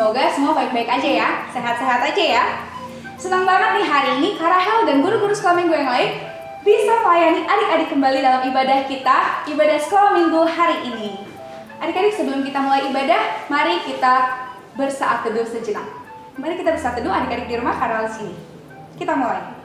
Semoga semua baik-baik aja ya, sehat-sehat aja ya. Senang banget nih hari ini Kak Rahel dan guru-guru sekolah minggu yang lain bisa melayani adik-adik kembali dalam ibadah kita, ibadah sekolah minggu hari ini. Adik-adik, sebelum kita mulai ibadah, mari kita bersaat teduh sejenak. Mari kita bersaat teduh adik-adik di rumah, Kak Rahel di sini. Kita mulai.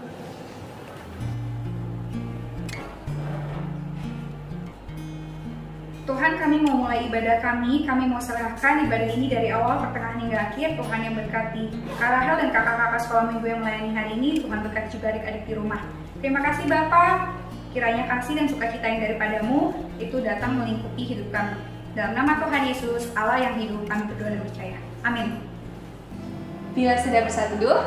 Tuhan, kami mau mulai ibadah kami mau serahkan ibadah ini dari awal, pertengahan hingga akhir. Tuhan yang berkati Kak Rahel dan kakak-kakak sekolah minggu yang melayani hari ini. Tuhan berkati juga adik-adik di rumah. Terima kasih Bapa, kiranya kasih dan sukacita yang daripadamu itu datang melingkupi hidup kami. Dalam nama Tuhan Yesus, Allah yang hidup, kami berdoa dan percaya. Amin. Bila sudah bersatu teduh,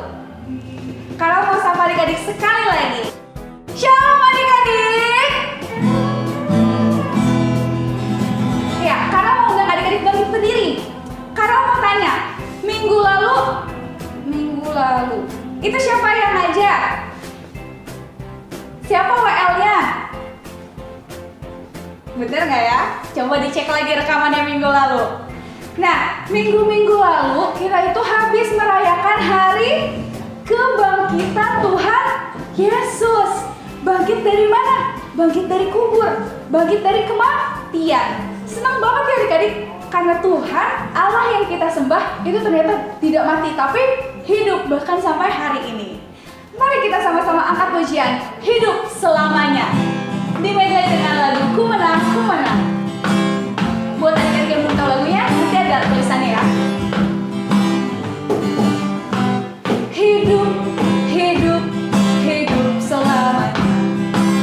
Kak Rahel mau sapa adik-adik sekali lagi. Shalom adik-adik. Ya, karena mau undang adik-adik bangkit berdiri. Karena mau tanya, minggu lalu, itu siapa yang ngajak? Siapa WL-nya? Bener nggak ya? Coba dicek lagi rekamannya minggu lalu. Nah, minggu lalu kita itu habis merayakan hari kebangkitan Tuhan Yesus. Bangkit dari mana? Bangkit dari kubur, bangkit dari kematian. Senang banget ya adik-adik, karena Tuhan, Allah yang kita sembah itu ternyata tidak mati, tapi hidup bahkan sampai hari ini. Mari kita sama-sama angkat pujian hidup selamanya. Dimulai dengan lagu Ku Menang, Ku Menang. Buat adik-adik yang belum tahu lagunya, nanti ada tulisannya ya. Hidup, hidup, hidup selamanya.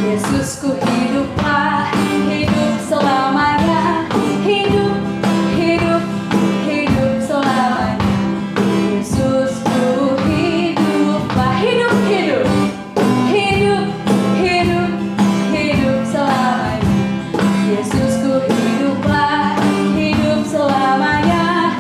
Yesusku hiduplah, hidup selamanya. Hidup, hidup, hidup selamanya. Yesusku hiduplah, hidup, hidup, hidup, hidup, hidup selamanya. Yesusku hiduplah, hidup selamanya.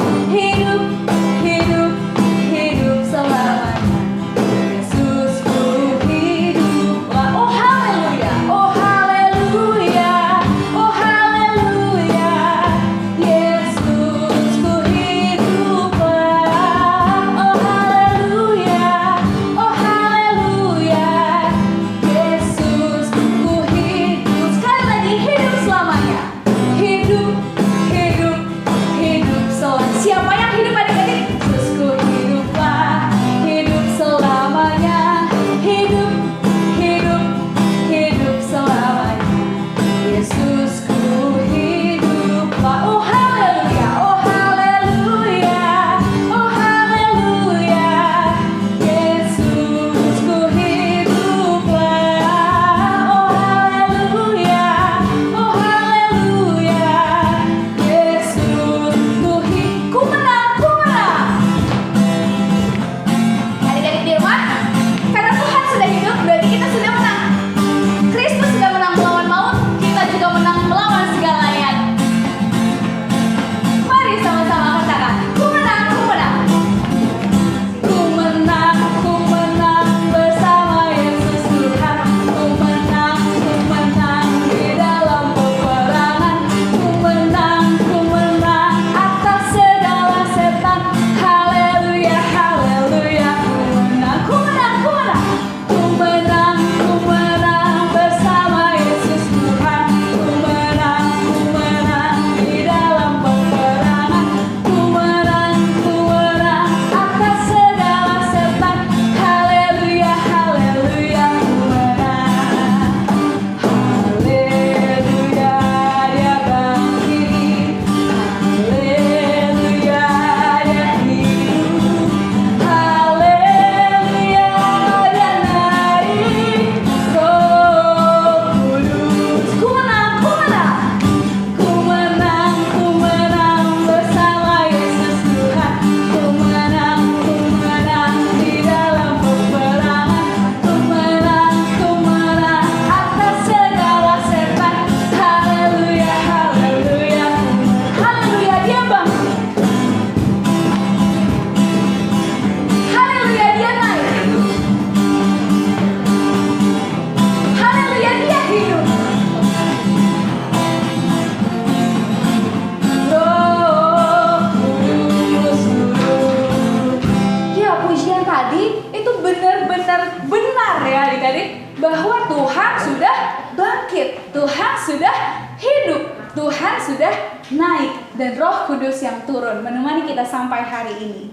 sudah bangkit, Tuhan sudah hidup, Tuhan sudah naik, dan Roh Kudus yang turun menemani kita sampai hari ini.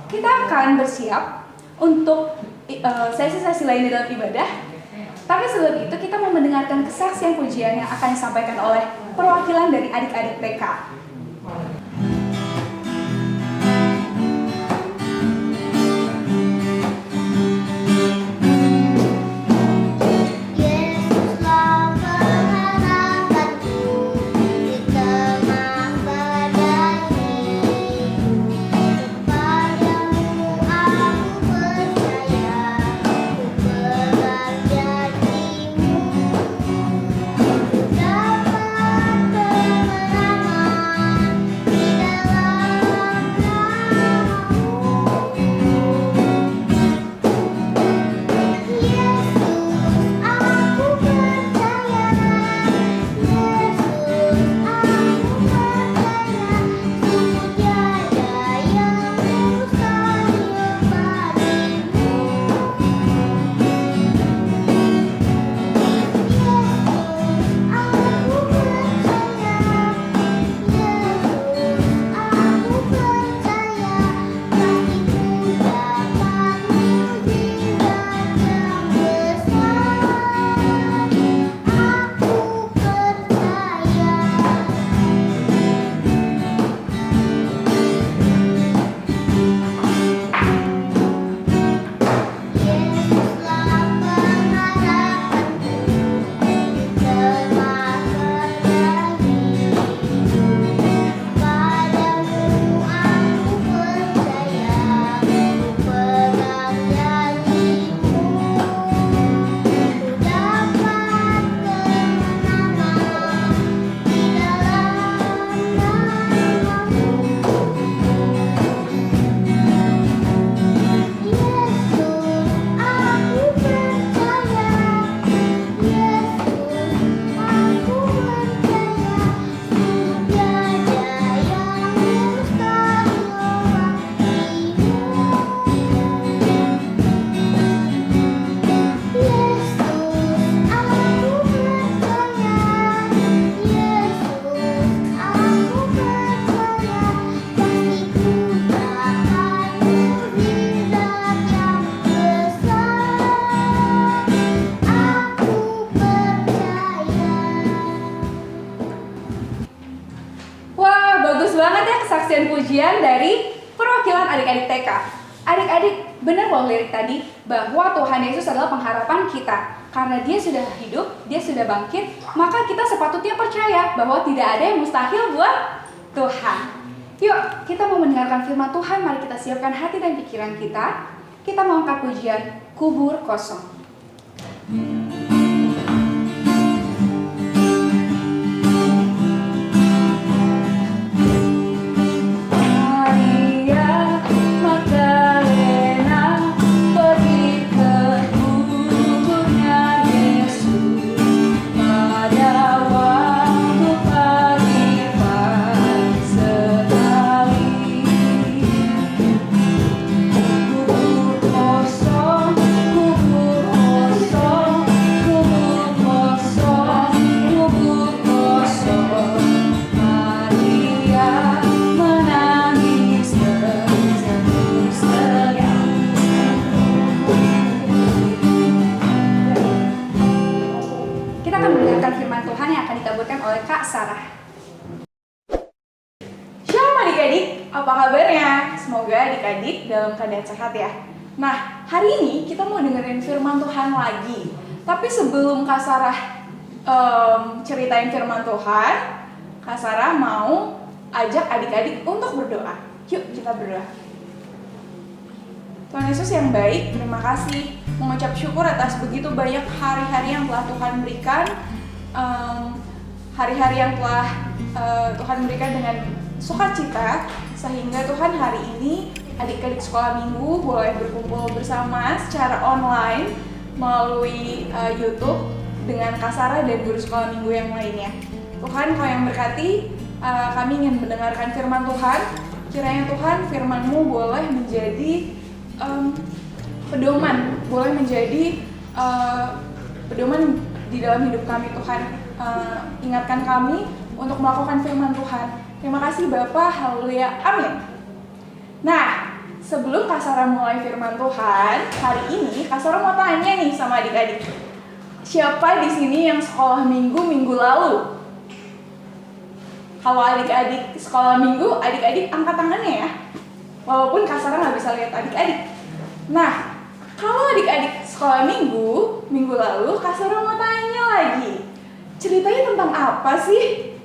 Kita akan bersiap untuk sesi-sesi lain di dalam ibadah. Tapi sebelum itu kita mau mendengarkan kesaksian pujian yang akan disampaikan oleh perwakilan dari adik-adik TK. Kesaksian pujian dari perwakilan adik-adik TK. Adik-adik, benar loh lirik tadi bahwa Tuhan Yesus adalah pengharapan kita. Karena Dia sudah hidup, Dia sudah bangkit, maka kita sepatutnya percaya bahwa tidak ada yang mustahil buat Tuhan. Yuk, kita mau mendengarkan firman Tuhan. Mari kita siapkan hati dan pikiran kita. Kita mau angkat pujian Kubur Kosong. Apa kabarnya? Semoga adik-adik dalam keadaan sehat ya. Nah, hari ini kita mau dengerin firman Tuhan lagi. Tapi sebelum Kak Sarah ceritain firman Tuhan, Kak Sarah mau ajak adik-adik untuk berdoa. Yuk kita berdoa. Tuhan Yesus yang baik, terima kasih. Mengucap syukur atas begitu banyak hari-hari yang telah Tuhan berikan. Hari-hari yang telah Tuhan berikan dengan sukacita, sehingga Tuhan hari ini adik-adik sekolah minggu boleh berkumpul bersama secara online melalui YouTube dengan Kak Sarah dan guru sekolah minggu yang lainnya. Tuhan, Kau yang berkati, kami ingin mendengarkan firman Tuhan. Kiranya Tuhan, firman-Mu boleh menjadi pedoman, boleh menjadi pedoman di dalam hidup kami. Tuhan ingatkan kami untuk melakukan firman Tuhan. Terima kasih Bapak, haleluya, amin. Nah, sebelum Kak Sarah mulai firman Tuhan, hari ini Kak Sarah mau tanya nih sama adik-adik. Siapa di sini yang sekolah minggu lalu? Kalau adik-adik sekolah minggu, adik-adik angkat tangannya ya. Walaupun Kak Sarah nggak bisa lihat adik-adik. Nah, kalau adik-adik sekolah minggu lalu, Kak Sarah mau tanya lagi. Ceritanya tentang apa sih?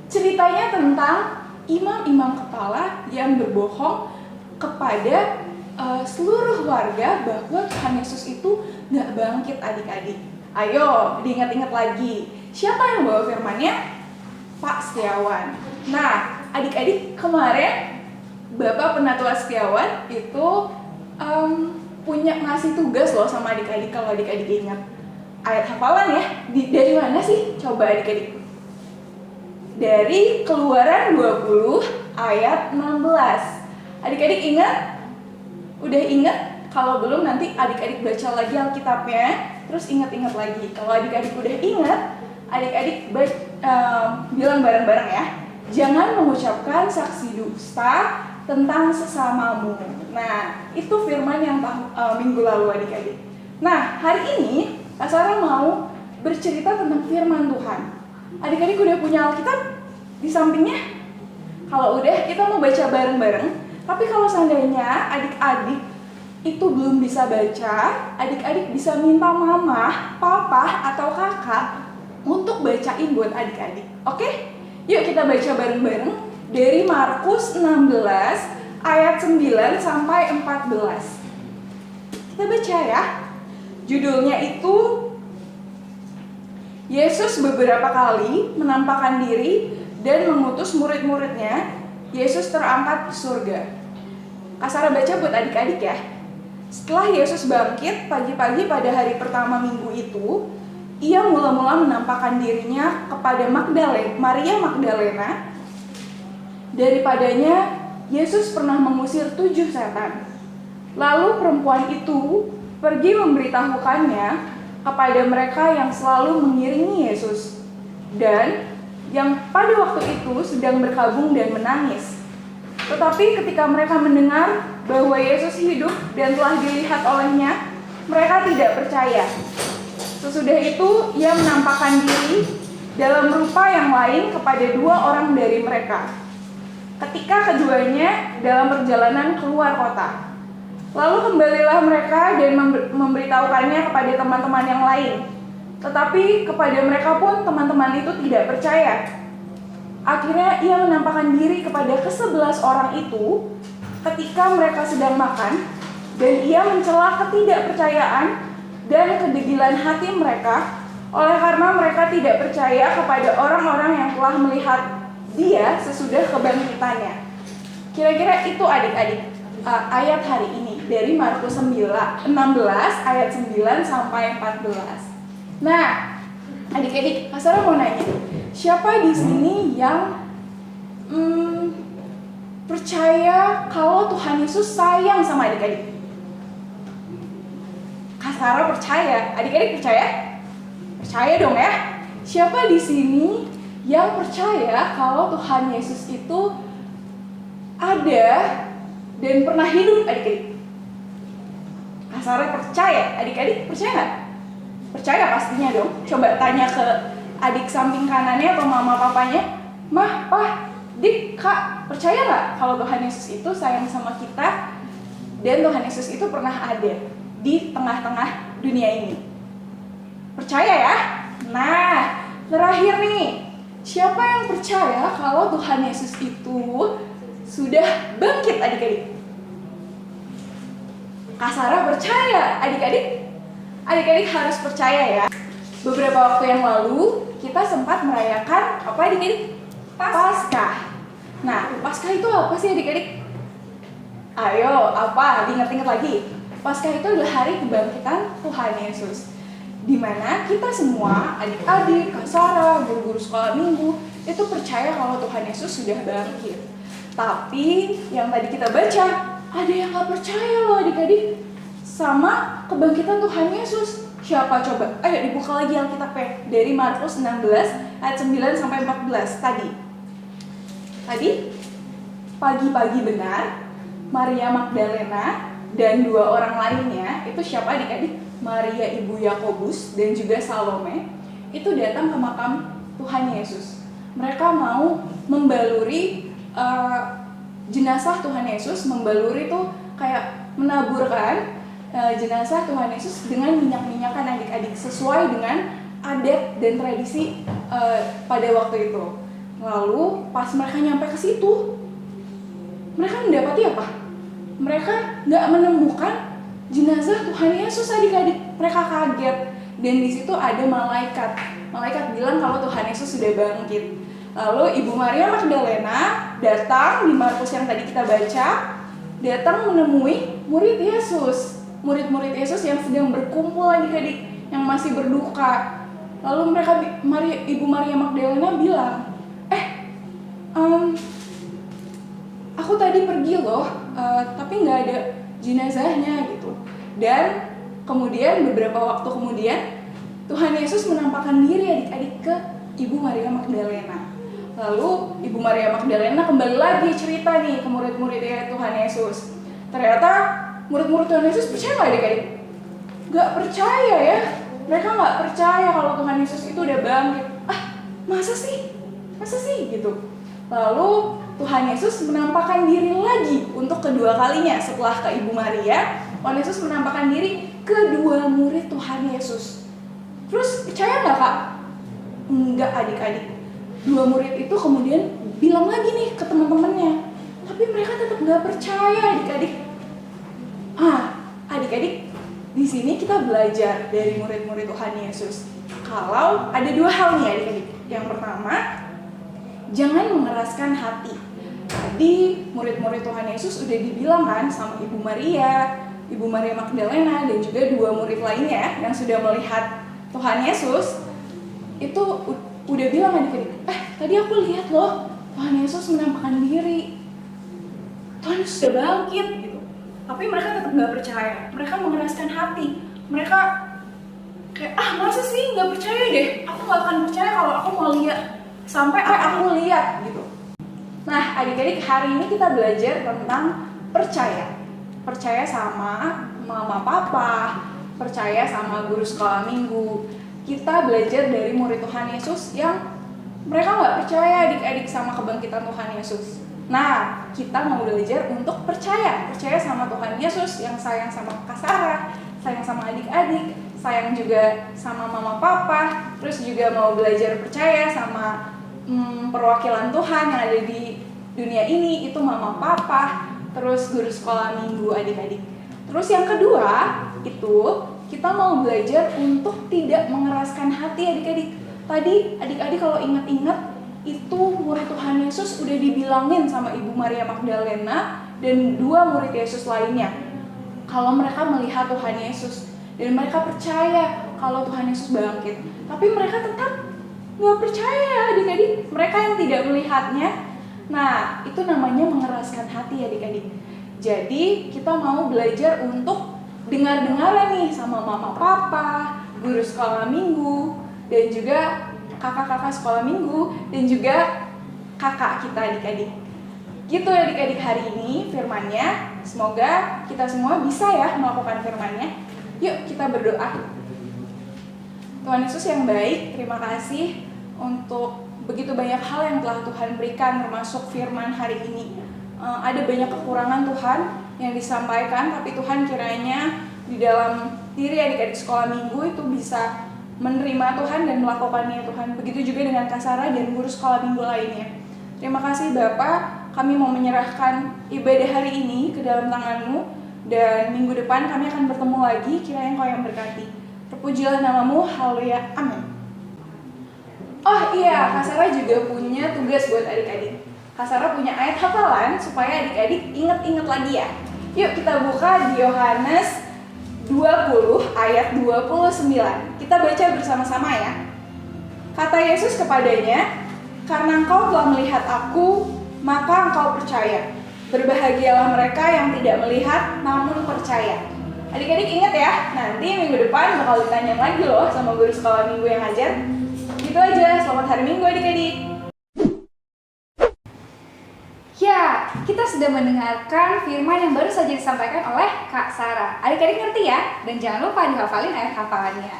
Ceritanya tentang imam-imam kepala yang berbohong kepada seluruh warga bahwa Tuhan Yesus itu nggak bangkit adik-adik. Ayo diingat-ingat lagi. Siapa yang bawa firmannya? Pak Setiawan. Nah, adik-adik kemarin Bapak Penatua Setiawan itu punya ngasih tugas loh sama adik-adik. Kalau adik-adik ingat ayat hafalan ya, dari mana sih? Coba adik-adik. Dari Keluaran 20 ayat 16. Adik-adik ingat? Udah ingat? Kalau belum nanti adik-adik baca lagi Alkitabnya, terus ingat-ingat lagi. Kalau adik-adik udah ingat, adik-adik bilang bareng-bareng ya. Jangan mengucapkan saksi dusta tentang sesamamu. Nah, itu firman yang minggu lalu adik-adik. Nah, hari ini Kak Sarah mau bercerita tentang firman Tuhan. Adik-adik udah punya Alkitab di sampingnya? Kalau udah, kita mau baca bareng-bareng. Tapi kalau seandainya adik-adik itu belum bisa baca, adik-adik bisa minta mama, papa, atau kakak untuk bacain buat adik-adik. Oke? Yuk kita baca bareng-bareng dari Markus 16 ayat 9 sampai 14. Kita baca ya. Judulnya itu Yesus beberapa kali menampakkan diri dan mengutus murid-muridnya. Yesus terangkat ke surga. Kak Sarah baca buat adik-adik ya. Setelah Yesus bangkit pagi-pagi pada hari pertama minggu itu, ia mula-mula menampakkan dirinya kepada Maria Magdalena. Daripadanya Yesus pernah mengusir 7 setan. Lalu perempuan itu pergi memberitahukannya kepada mereka yang selalu mengiringi Yesus dan yang pada waktu itu sedang berkabung dan menangis. Tetapi ketika mereka mendengar bahwa Yesus hidup dan telah dilihat olehnya, mereka tidak percaya. Sesudah itu ia menampakkan diri dalam rupa yang lain kepada 2 orang dari mereka, ketika keduanya dalam perjalanan keluar kota. Lalu kembalilah mereka dan memberitahukannya kepada teman-teman yang lain. Tetapi kepada mereka pun teman-teman itu tidak percaya. Akhirnya ia menampakkan diri kepada ke-11 orang itu ketika mereka sedang makan, dan ia mencela ketidakpercayaan dan kedegilan hati mereka oleh karena mereka tidak percaya kepada orang-orang yang telah melihat dia sesudah kebangkitannya. Kira-kira itu adik-adik ayat hari ini dari Markus 16 ayat 9 sampai 14. Nah, adik-adik, Kak Sarah mau nanya, siapa di sini yang percaya kalau Tuhan Yesus sayang sama adik-adik? Kak Sarah percaya, adik-adik percaya? Percaya dong ya. Siapa di sini yang percaya kalau Tuhan Yesus itu ada dan pernah hidup, adik-adik? Kak Sarah percaya, adik-adik percaya nggak? Percaya pastinya dong. Coba tanya ke adik samping kanannya atau mama papanya, Mah, Pah, Dik, Kak, percaya nggak kalau Tuhan Yesus itu sayang sama kita dan Tuhan Yesus itu pernah ada di tengah-tengah dunia ini? Percaya ya? Nah, terakhir nih, siapa yang percaya kalau Tuhan Yesus itu sudah bangkit, adik-adik? Kak Sarah percaya, adik-adik? Adik-adik harus percaya ya. Beberapa waktu yang lalu kita sempat merayakan apa, adik-adik? Paskah. Nah, Paskah itu apa sih, adik-adik? Ayo, apa? Diingat-ingat lagi. Paskah itu adalah hari kebangkitan Tuhan Yesus, di mana kita semua, adik-adik, Kak Sarah, guru-guru sekolah minggu, itu percaya kalau Tuhan Yesus sudah bangkit. Tapi yang tadi kita baca, ada yang gak percaya loh, adik-adik. sama kebangkitan Tuhan Yesus. Siapa coba? Ayo dibuka lagi Alkitabnya dari Markus 16 ayat 9 sampai 14 tadi. Pagi-pagi benar Maria Magdalena dan 2 orang lainnya, itu siapa adik-adik? Maria ibu Yakobus dan juga Salome, itu datang ke makam Tuhan Yesus. Mereka mau membaluri jenazah Tuhan Yesus, membaluri itu kayak menaburkan jenazah Tuhan Yesus dengan minyak-minyakan adik-adik sesuai dengan adat dan tradisi pada waktu itu. Lalu pas mereka nyampe ke situ, mereka mendapati apa? Mereka nggak menemukan jenazah Tuhan Yesus adik-adik. Mereka kaget dan di situ ada malaikat. Malaikat bilang kalau Tuhan Yesus sudah bangkit. Lalu Ibu Maria Magdalena datang di Markus yang tadi kita baca, datang menemui murid Yesus. Murid-murid Yesus yang sedang berkumpul adik-adik, yang masih berduka. Lalu Ibu Maria Magdalena bilang, aku tadi pergi loh, tapi nggak ada jenazahnya gitu. Dan kemudian beberapa waktu kemudian Tuhan Yesus menampakkan diri adik-adik ke Ibu Maria Magdalena. Lalu Ibu Maria Magdalena kembali lagi cerita nih ke murid-muridnya Tuhan Yesus. Ternyata murid-murid Tuhan Yesus percaya nggak adik-adik? Nggak percaya ya. Mereka nggak percaya kalau Tuhan Yesus itu udah bangkit. Masa sih gitu. Lalu Tuhan Yesus menampakkan diri lagi untuk kedua kalinya. Setelah ke Ibu Maria, Tuhan Yesus menampakkan diri ke 2 murid Tuhan Yesus. Terus percaya nggak Kak? Enggak adik-adik. 2 murid itu kemudian bilang lagi nih ke teman-temannya. Tapi mereka tetap nggak percaya adik-adik. Adik-adik, di sini kita belajar dari murid-murid Tuhan Yesus. Kalau ada 2 hal nih adik-adik. Yang pertama, jangan mengeraskan hati. Tadi murid-murid Tuhan Yesus udah dibilang kan sama Ibu Maria Magdalena dan juga 2 murid lainnya yang sudah melihat Tuhan Yesus, itu udah bilang adik-adik, tadi aku lihat loh Tuhan Yesus menampakkan diri, Tuhan Yesus sudah bangkit gitu. Tapi mereka tetap nggak percaya. Mereka mengeraskan hati. Mereka kayak masa sih nggak percaya deh. Aku nggak akan percaya kalau aku mau lihat sampai aku lihat gitu. Nah adik-adik, hari ini kita belajar tentang percaya. Percaya sama mama papa, percaya sama guru sekolah minggu. Kita belajar dari murid Tuhan Yesus yang mereka nggak percaya adik-adik sama kebangkitan Tuhan Yesus. Nah, kita mau belajar untuk percaya sama Tuhan Yesus yang sayang sama Kak Sarah, sayang sama adik-adik, sayang juga sama mama papa, terus juga mau belajar percaya sama perwakilan Tuhan yang ada di dunia ini, itu mama papa, terus guru sekolah minggu adik-adik. Terus yang kedua, itu kita mau belajar untuk tidak mengeraskan hati adik-adik. Tadi adik-adik kalau ingat-ingat, itu murid Tuhan Yesus udah dibilangin sama Ibu Maria Magdalena dan 2 murid Yesus lainnya kalau mereka melihat Tuhan Yesus dan mereka percaya kalau Tuhan Yesus bangkit. Tapi mereka tetap nggak percaya adik-adik, mereka yang tidak melihatnya. Nah, itu namanya mengeraskan hati adik-adik. Jadi kita mau belajar untuk dengar-dengaran nih sama mama papa, guru sekolah minggu, dan juga kakak-kakak sekolah minggu, dan juga kakak kita adik-adik. Gitu adik-adik hari ini firmannya. Semoga kita semua bisa ya melakukan firmannya. Yuk kita berdoa. Tuhan Yesus yang baik, terima kasih untuk begitu banyak hal yang telah Tuhan berikan termasuk firman hari ini. Ada banyak kekurangan Tuhan yang disampaikan, tapi Tuhan kiranya di dalam diri adik-adik sekolah minggu itu bisa menerima Tuhan dan melakukannya Tuhan. Begitu juga dengan Kak Sarah dan guru sekolah minggu lainnya. Terima kasih Bapak, kami mau menyerahkan ibadah hari ini ke dalam tangan-Mu, dan minggu depan kami akan bertemu lagi, kiranya Engkau yang berkati. Terpujilah nama-Mu, haleluya, amin. Oh iya, Kak Sarah juga punya tugas buat adik-adik. Kak Sarah punya ayat hafalan supaya adik-adik ingat-ingat lagi ya. Yuk kita buka di Yohanes 20 ayat 29. Kita baca bersama-sama ya. Kata Yesus kepadanya, "Karena engkau telah melihat aku, maka engkau percaya. Berbahagialah mereka yang tidak melihat namun percaya." Adik-adik ingat ya, nanti minggu depan bakal ditanya lagi loh sama guru sekolah minggu yang ngajar. Gitu aja, selamat hari Minggu adik-adik. Ya, kita sudah mendengarkan firman yang baru saja disampaikan oleh Kak Sarah. Adik-adik ngerti ya? Dan jangan lupa dihafalin ayat hafalannya.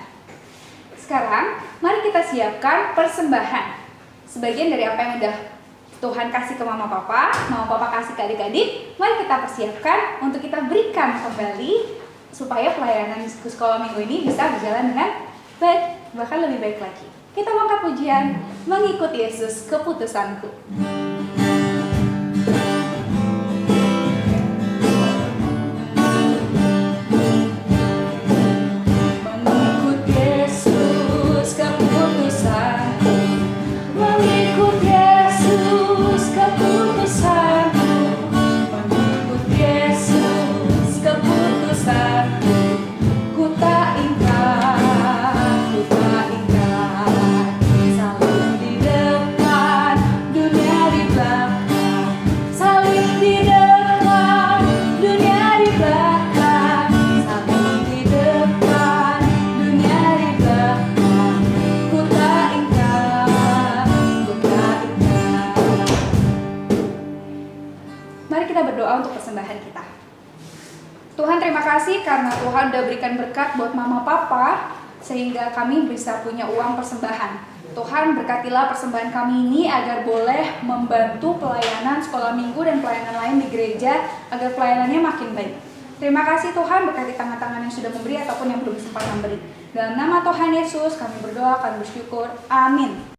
Sekarang, mari kita siapkan persembahan. Sebagian dari apa yang udah Tuhan kasih ke mama papa kasih ke adik-adik, mari kita persiapkan untuk kita berikan kembali supaya pelayanan sekolah minggu ini bisa berjalan dengan baik, bahkan lebih baik lagi. Kita angkat pujian, mengikut Yesus keputusanku. Tuhan, terima kasih karena Tuhan udah berikan berkat buat mama papa sehingga kami bisa punya uang persembahan. Tuhan, berkatilah persembahan kami ini agar boleh membantu pelayanan sekolah minggu dan pelayanan lain di gereja agar pelayanannya makin baik. Terima kasih Tuhan, berkati tangan-tangan yang sudah memberi ataupun yang belum sempat memberi. Dalam nama Tuhan Yesus kami berdoa, kami bersyukur. Amin.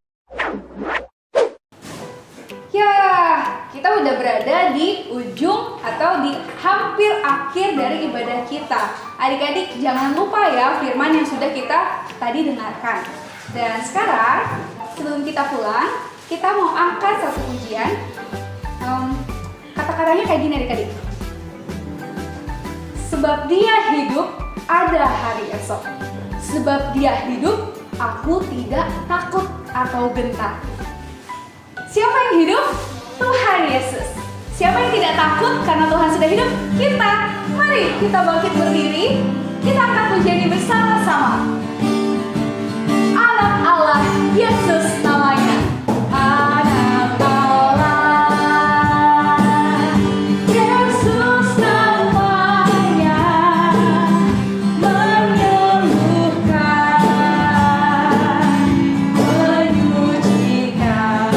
Ya, kita udah berada di ujung atau di hampir akhir dari ibadah kita. Adik-adik jangan lupa ya firman yang sudah kita tadi dengarkan. Dan sekarang sebelum kita pulang, kita mau angkat satu pujian. Kata-katanya kayak gini adik-adik. Sebab Dia hidup, ada hari esok. Sebab Dia hidup, aku tidak takut atau gentar. Siapa yang hidup? Tuhan Yesus. Siapa yang tidak takut karena Tuhan sudah hidup? Kita. Mari kita bangkit berdiri. Kita angkat pujian ini bersama-sama. Anak Allah, Yesus namanya. Anak Allah, Yesus namanya, menyembuhkan, menyucikan.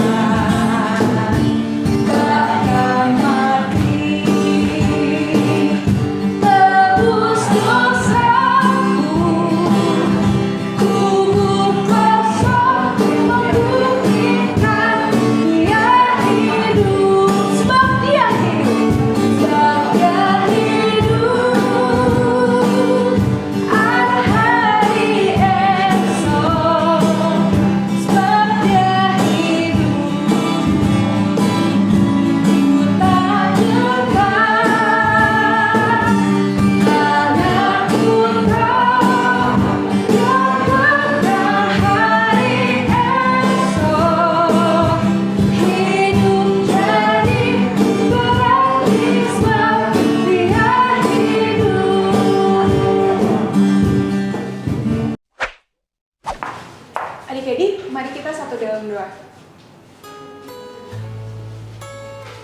Adik-adik, mari kita satu dalam doa.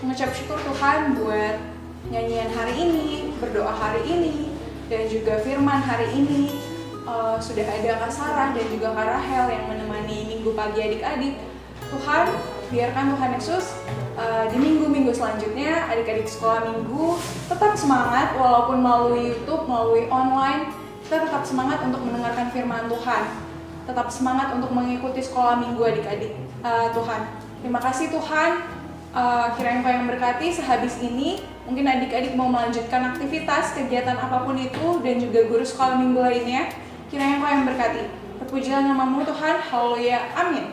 Mengucap syukur Tuhan buat nyanyian hari ini, berdoa hari ini, dan juga firman hari ini. Sudah ada Kak Sarah dan juga Kak Rahel yang menemani minggu pagi adik-adik. Tuhan, biarkan Tuhan Yesus di minggu-minggu selanjutnya adik-adik sekolah minggu tetap semangat walaupun melalui YouTube, melalui online, kita tetap semangat untuk mendengarkan firman Tuhan. Tetap semangat untuk mengikuti sekolah minggu adik-adik. Tuhan, terima kasih Tuhan. Kiranya Engkau yang berkati sehabis ini. Mungkin adik-adik mau melanjutkan aktivitas, kegiatan apapun itu, dan juga guru sekolah minggu lainnya. Kiranya Engkau yang berkati. Terpujilah nama-Mu Tuhan. Haleluya. Amin.